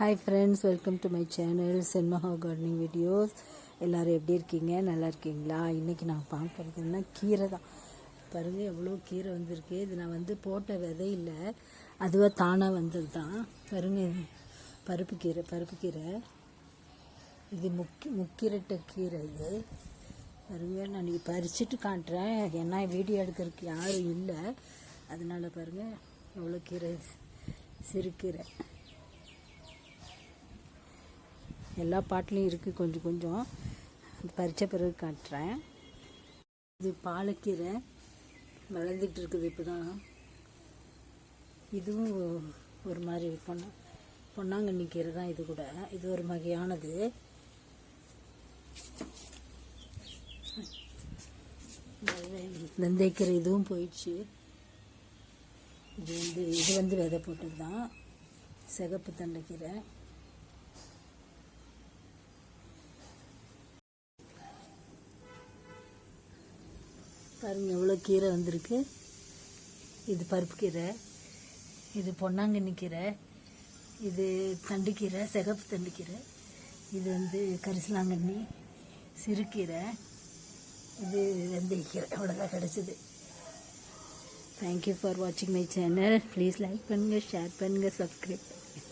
Hi friends, welcome to my channel Senmaha gardening videos. எல்லோரும் எப்படி இருக்கீங்க? நல்லா இருக்கீங்களா? இன்றைக்கி நான் பார்க்குறதுன்னா கீரை தான். பாருங்கள், எவ்வளோ கீரை வந்திருக்கு. இது நான் போட்ட விதை இல்லை, அதுவாக தானாக வந்தது தான். பாருங்கள், பருப்பு கீரை இது முக்கிரட்டை கீரை. இது பாருங்கள், நான் பறிச்சுட்டு காட்டுறேன். ஏன்னா வீடியோ எடுக்கிறதுக்கு யாரும் இல்லை, அதனால் பாருங்கள் எவ்வளோ கீரை, சிறுகீரை எல்லா பாட்டிலையும் இருக்குது. கொஞ்சம் கொஞ்சம் பறித்த பிறகு காட்டுறேன். இது பாலக்கீரை வளர்ந்துட்டு இருக்குது இப்போ தான். இதுவும் ஒரு மாதிரி பொன்னாங்கண்ணி கீரை தான். இது கூட இது ஒரு வகையானது. வெந்தயக்கீரை இதுவும் போயிடுச்சு. இது விதை போட்டது தான். சிகப்பு தண்டைக்கீரை பாருங்கள், எவ்வளோ கீரை வந்திருக்கு. இது பருப்பு கீரை, இது பொன்னாங்கண்ணி கீரை, இது தண்டுக்கீரை, சிகப்பு தண்டுக்கீரை, இது கரிசலாங்கண்ணி, சிறுகீரை, இது வெந்தயக்கீரை. அவ்வளோதான் கிடச்சிது. தேங்க்யூ ஃபார் வாட்சிங் மை சேனல். ப்ளீஸ் லைக் பண்ணுங்கள், ஷேர் பண்ணுங்கள், சப்ஸ்கிரைப் பண்ணுங்கள்.